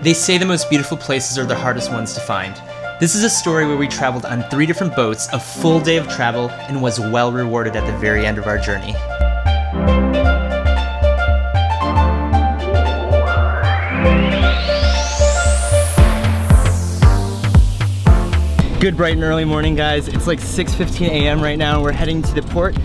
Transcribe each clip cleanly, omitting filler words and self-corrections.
They say the most beautiful places are the hardest ones to find. This is a story where we traveled on 3 different boats, a full day of travel, and was well rewarded at the very end of our journey. Good bright and early morning, guys. It's like 6:15 a.m. right now. We're heading to the port.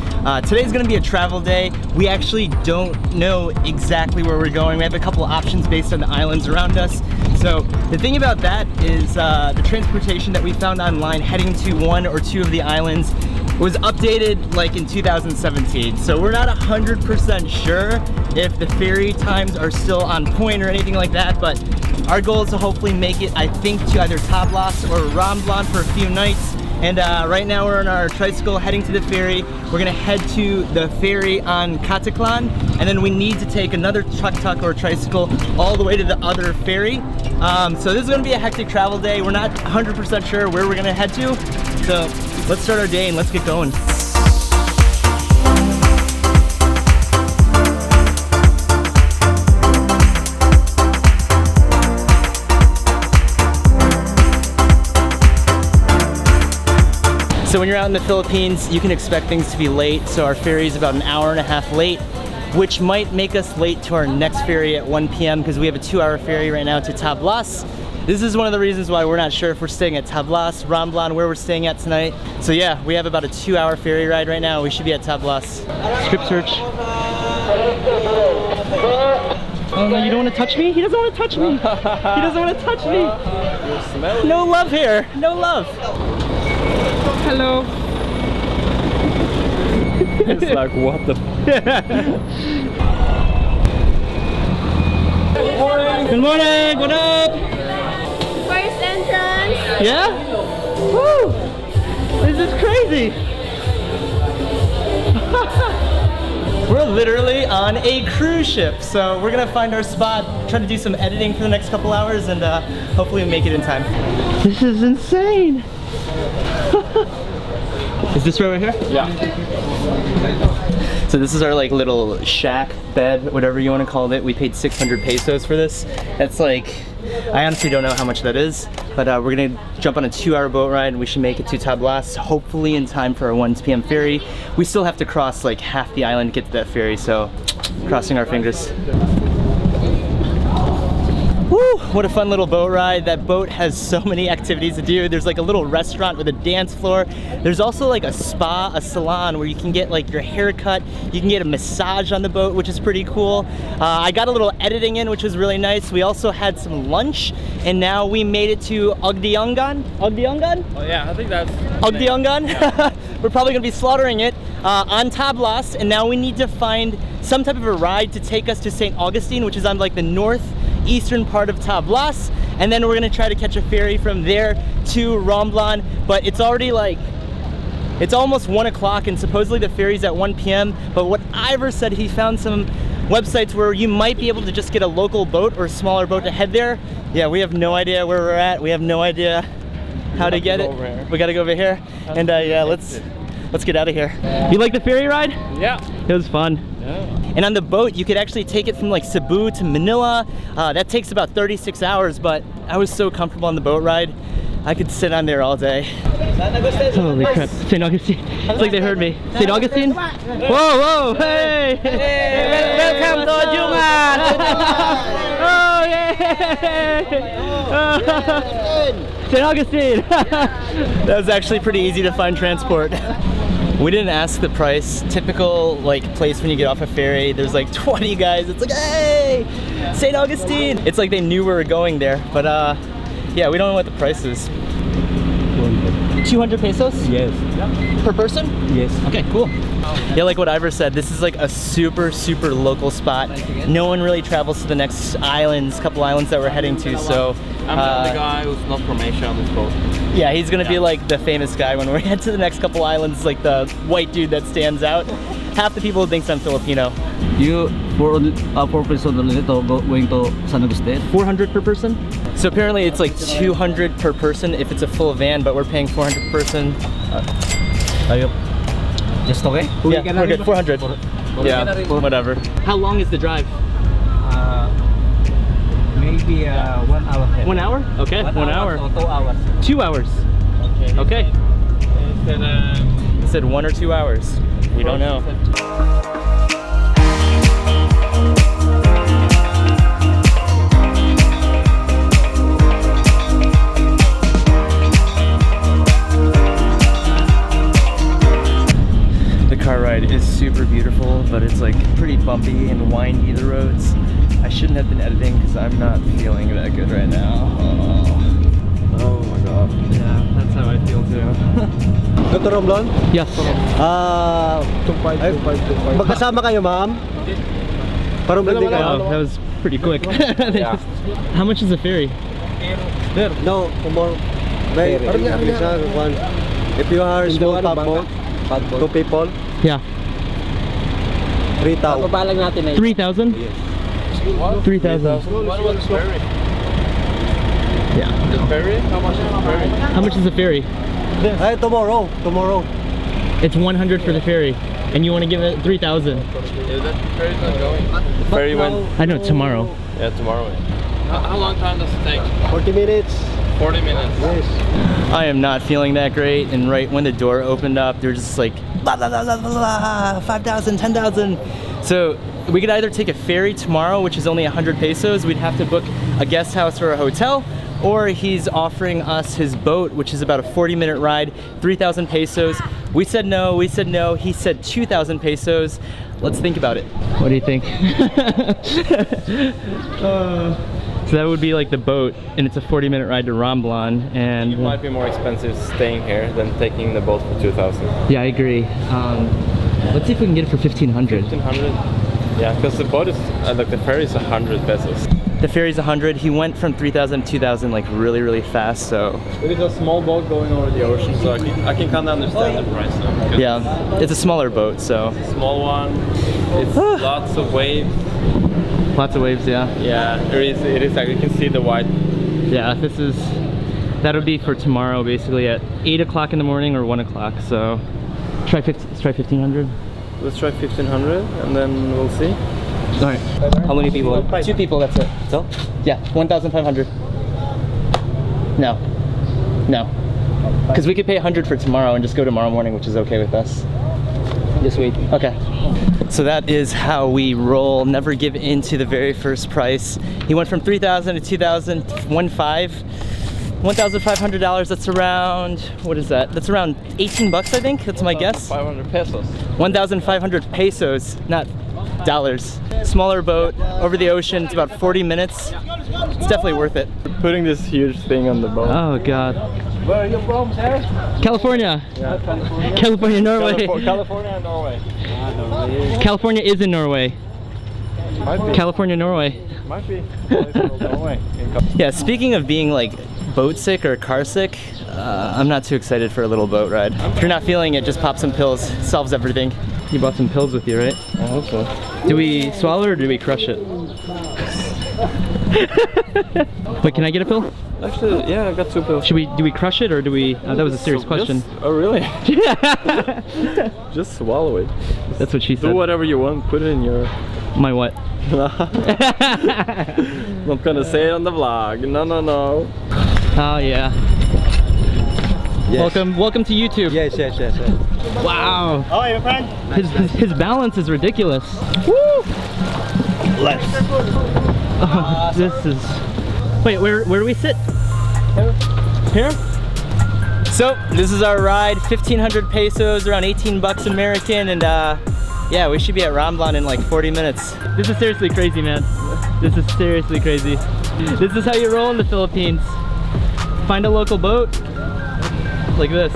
Today's gonna be a travel day. We actually don't know exactly where we're going. We have a couple of options based on the islands around us. So the thing about that is the transportation that we found online heading to 1 or 2 of the islands was updated like in 2017. So we're not 100% sure if the ferry times are still on point or anything like that, but our goal is to hopefully make it, I think, to either Tablas or Romblon for a few nights. And right now we're on our tricycle heading to the ferry. We're gonna head to the ferry on Kataklan, and then we need to take another tuk-tuk or tricycle all the way to the other ferry. So this is gonna be a hectic travel day. We're not 100% sure where we're gonna head to. So let's start our day and let's get going. So when you're out in the Philippines, you can expect things to be late. So our ferry is about an hour and a half late, which might make us late to our next ferry at 1 p.m. because we have a 2-hour ferry right now to Tablas. This is one of the reasons why we're not sure if we're staying at Tablas, Romblon, where we're staying at tonight. So yeah, we have about a 2-hour ferry ride right now. We should be at Tablas. Script search. Oh no, you don't want to touch me? He doesn't want to touch me. He doesn't want to touch me. No love here. No love. Hello. It's like, what the Good morning. Good morning. What up? First entrance. Yeah? Woo! This is crazy. We're literally on a cruise ship, so we're gonna find our spot, try to do some editing for the next couple hours, and hopefully we make it in time. This is insane. Is this right here? Yeah. So this is our like little shack, bed, whatever you want to call it. We paid 600 pesos for this. That's like, I honestly don't know how much that is, but we're gonna jump on a 2-hour boat ride and we should make it to Tablas, hopefully in time for our 1 p.m. ferry. We still have to cross like half the island to get to that ferry, so crossing our fingers. Woo, what a fun little boat ride. That boat has so many activities to do. There's like a little restaurant with a dance floor. There's also like a spa, a salon where you can get like your hair cut. You can get a massage on the boat, which is pretty cool. I got a little editing in, which was really nice. We also had some lunch, and now we made it to Ogdiongan. Ogdiongan? Oh yeah, I think that's Ogdiongan. Yeah. We're probably gonna be slaughtering it on Tablas, and now we need to find some type of a ride to take us to St. Augustine, which is on like the northeastern part of Tablas, and then we're gonna try to catch a ferry from there to Romblon. But it's already like, it's almost 1 o'clock, and supposedly the ferry's at 1 p.m. But what Ivor said, he found some websites where you might be able to just get a local boat or a smaller boat to head there. Yeah, we have no idea where we're at. We have no idea how to get it. We gotta go over here, and yeah, let's get out of here. You like the ferry ride? Yeah. It was fun. Yeah. And on the boat, you could actually take it from like Cebu to Manila. That takes about 36 hours, but I was so comfortable on the boat ride. I could sit on there all day. Holy crap, St. Augustine. It's like they heard me. St. Augustine? Whoa, whoa, hey! Welcome to Juman! Oh, yeah! St. Augustine! That was actually pretty easy to find transport. We didn't ask the price. Typical like place when you get off a ferry, there's like 20 guys. It's like, hey, St. Augustine. It's like they knew we were going there, but yeah, we don't know what the price is. 200 pesos? Yes. Per person? Yes. Okay, cool. Yeah, like what Ivor said, this is like a super local spot. No one really travels to the next islands, couple islands that we're heading to, so I'm the guy who's not from Asia on this boat. yeah, he's gonna be like the famous guy when we head to the next couple islands, like the white dude that stands out. Half the people thinks I'm Filipino. You for 4 person only going to San Agustin? 400 per person? So apparently it's like 200 per person if it's a full van, but we're paying 400 per person. Just okay? Yeah, we're good, 400. Yeah, whatever. How long is the drive? Maybe 1 hour. 1 hour? Okay, 1 hour. Or 2 hours. 2 hours. Okay. It said 1 or 2 hours. We don't know. The car ride is super beautiful, but it's like pretty bumpy and windy, the roads. I shouldn't have been editing because I'm not feeling that good right now. Oh my god. Yeah, that's how I feel too. Dr. Romblon? Yes. Magkasama kayo, ma'am? Parang blending Wow, kayo? that was pretty quick. Yeah. How much is the ferry? No, tomorrow. Wait, one. If you are small tugboat, 2 people, Yeah. 3,000. 3,000? Yes. 3,000. What was the ferry? Yeah. The ferry? How much is the ferry? How much is the ferry? Hey, tomorrow. It's 100 for the ferry, and you want to give it 3,000. Yeah, that ferry's not going. The ferry went. I know, tomorrow. Yeah, tomorrow. How long time does it take? 40 minutes. 40 minutes. Yes. I am not feeling that great, and right when the door opened up, they're just like, blah, blah, blah, blah, blah, 5,000, 10,000. So we could either take a ferry tomorrow, which is only 100 pesos. We'd have to book a guest house or a hotel, or he's offering us his boat, which is about a 40-minute ride, 3,000 pesos. We said no, he said 2,000 pesos. Let's think about it. What do you think? So that would be like the boat, and it's a 40-minute ride to Romblon, and It might be more expensive staying here than taking the boat for 2,000. yeah, I agree. Let's see if we can get it for 1,500. 1,500. Yeah, because the boat is like the ferry is 100 pesos. The ferry's 100. He went from 3,000 to 2,000 like really, really fast. So It is a small boat going over the ocean, so I can kind of understand the price now. yeah, it's a smaller boat, so Small one. It's lots of waves. lots of waves. Yeah, Yeah, it is like you can see the white. yeah. That would be for tomorrow, basically at 8 o'clock in the morning or 1 o'clock. So let's try 1,500. Let's try 1,500 and then we'll see. All right. How many people? 2 people. That's it. So? Yeah, 1,500. No. Because we could pay 100 for tomorrow and just go tomorrow morning, which is okay with us. Just wait. Okay. So that is how we roll. Never give in to the very first price. He went from 3,000 to 2,000, $1,500. That's around, what is that? That's around 18 bucks, I think. That's my guess. 500 pesos. 1,500 pesos, not dollars. Smaller boat over the ocean. It's about 40 minutes. It's definitely worth it. We're putting this huge thing on the boat. Oh God. Where are you from, sir? California. Yeah. California, Norway. California and Norway. California is in Norway. Might be. California, Norway. Might be. Norway. Yeah, speaking of being like boat sick or car sick, I'm not too excited for a little boat ride. If you're not feeling it, just pop some pills. Solves everything. You bought some pills with you, right? I hope so. Do we swallow it or do we crush it? Wait, can I get a pill? Actually, yeah, I got 2 pills. Do we crush it or do we? That was a serious question. Oh, really? Just swallow it. That's what she Do said. whatever you want. Put it in your. My what? Not gonna say it on the vlog. No. Oh yeah. Yes. Welcome to YouTube. Yes. Wow. Oh, your friend? His balance is ridiculous. Woo! Let's. Oh, this is. Wait, where do we sit? Here? So this is our ride. 1,500 pesos, around 18 bucks American, and yeah, we should be at Romblon in like 40 minutes. This is seriously crazy, man. This is seriously crazy. This is how you roll in the Philippines. Find a local boat like this.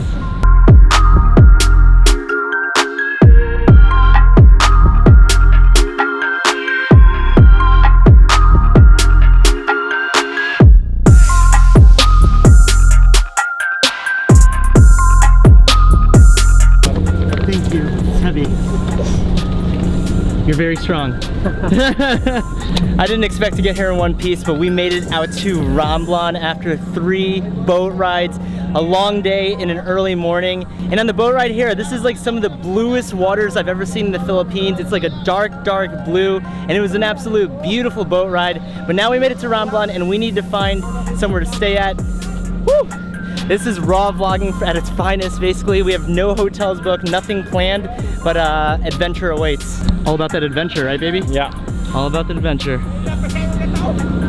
Thank you. It's heavy. You're very strong. I didn't expect to get here in one piece, but we made it out to Romblon after 3 boat rides, a long day in an early morning. And on the boat ride here, this is like some of the bluest waters I've ever seen in the Philippines. It's like a dark, dark blue, and it was an absolute beautiful boat ride. But now we made it to Romblon, and we need to find somewhere to stay at. Woo! This is raw vlogging at its finest, basically. We have no hotels booked, nothing planned, but adventure awaits. All about that adventure, right, baby? Yeah. All about the adventure.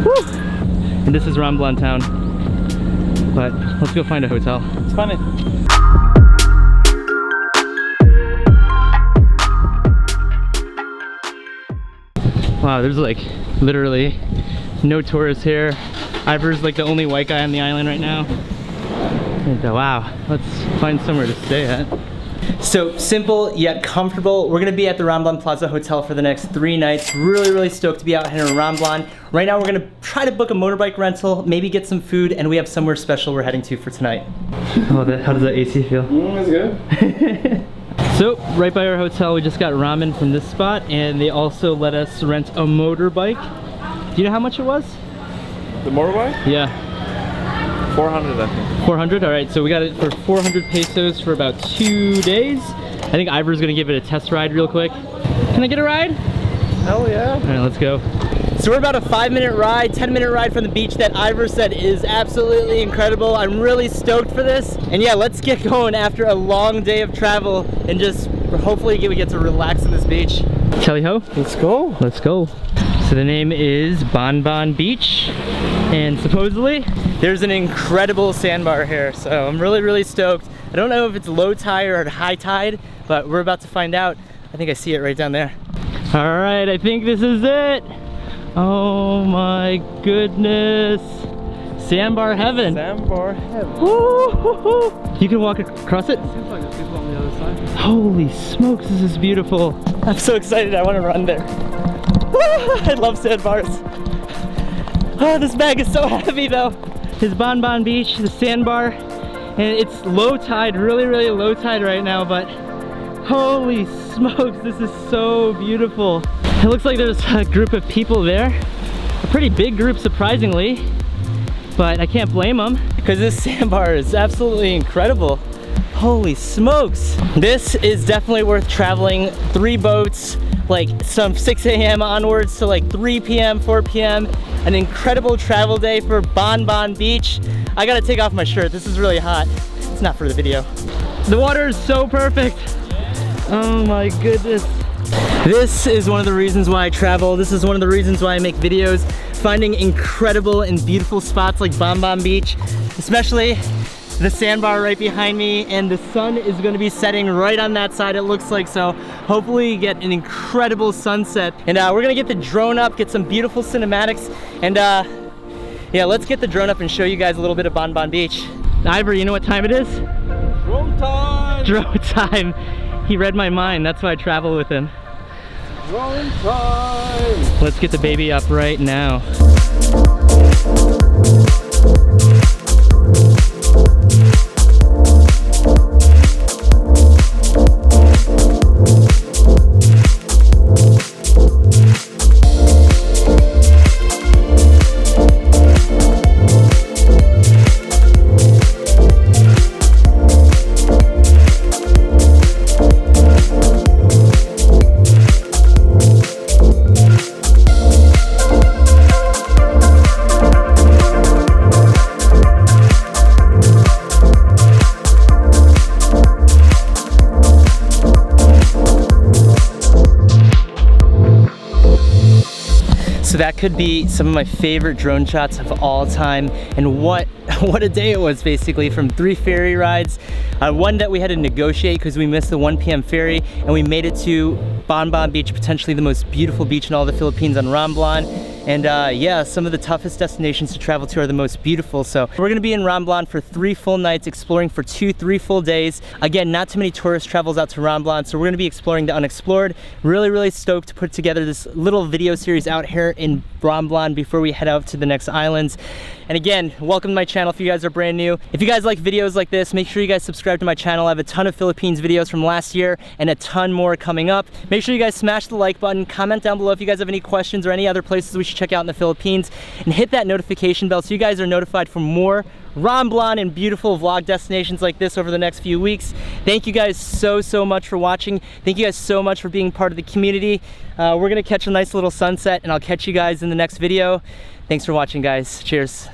Woo! And this is Romblon town. But let's go find a hotel. It's funny. Wow, there's like literally no tourists here. Ivor's like the only white guy on the island right now. And wow, let's find somewhere to stay at. So simple yet comfortable. We're gonna be at the Romblon Plaza Hotel for the next 3 nights. Really, really stoked to be out here in Romblon. Right now we're gonna try to book a motorbike rental, maybe get some food, and we have somewhere special we're heading to for tonight. Oh, how does that AC feel? It's good. So, right by our hotel, we just got ramen from this spot, and they also let us rent a motorbike. Do you know how much it was? The motorbike? Yeah. 400, I think. 400? All right, so we got it for 400 pesos for about 2 days. I think Ivor's gonna give it a test ride real quick. Can I get a ride? Hell yeah. All right, let's go. So we're about a 5-minute ride, 10-minute ride from the beach that Ivor said is absolutely incredible. I'm really stoked for this. And yeah, let's get going after a long day of travel and just hopefully we get to relax on this beach. Kelly ho? Let's go. Let's go. So the name is Bon Beach, and supposedly there's an incredible sandbar here. So I'm really, really stoked. I don't know if it's low tide or high tide, but we're about to find out. I think I see it right down there. All right, I think this is it. Oh my goodness. Sandbar heaven. Sandbar heaven. Woo-hoo-hoo. You can walk across it? Seems like there's people on the other side. Holy smokes, this is beautiful. I'm so excited, I want to run there. I love sandbars. Oh, this bag is so heavy though. This is Bon Beach, the sandbar, and it's low tide, really, really low tide right now, but holy smokes, this is so beautiful. It looks like there's a group of people there, a pretty big group surprisingly, but I can't blame them because this sandbar is absolutely incredible. Holy smokes. This is definitely worth traveling. 3 boats, like some 6 a.m. onwards to like 3 p.m., 4 p.m. An incredible travel day for Bon Beach. I gotta take off my shirt. This is really hot. It's not for the video. The water is so perfect. Oh my goodness. This is one of the reasons why I travel. This is one of the reasons why I make videos. Finding incredible and beautiful spots like Bon Beach, especially the sandbar right behind me, and the sun is going to be setting right on that side, it looks like, so hopefully you get an incredible sunset. And we're gonna get the drone up, get some beautiful cinematics, and yeah, let's get the drone up and show you guys a little bit of Bon Beach. Ivor, you know what time it is? Drone time! Drone time. He read my mind, that's why I travel with him. Drone time! Let's get the baby up right now. So that could be some of my favorite drone shots of all time, and what a day it was, basically, from 3 ferry rides, one that we had to negotiate because we missed the 1 p.m. ferry, and we made it to Bon Beach, potentially the most beautiful beach in all the Philippines, on Romblon. And yeah, some of the toughest destinations to travel to are the most beautiful. So we're gonna be in Romblon for 3 full nights, exploring for 2-3 full days. Again, not too many tourist travels out to Romblon, so we're gonna be exploring the unexplored. Really stoked to put together this little video series out here in Romblon before we head out to the next islands. And again, welcome to my channel if you guys are brand new. If you guys like videos like this, make sure you guys subscribe to my channel. I have a ton of Philippines videos from last year and a ton more coming up. Make sure you guys smash the like button, comment down below if you guys have any questions or any other places we should check out in the Philippines, and hit that notification bell so you guys are notified for more Romblon and beautiful vlog destinations like this over the next few weeks. Thank you guys so much for watching. Thank you guys so much for being part of the community. We're gonna catch a nice little sunset, and I'll catch you guys in the next video. Thanks for watching, guys. Cheers.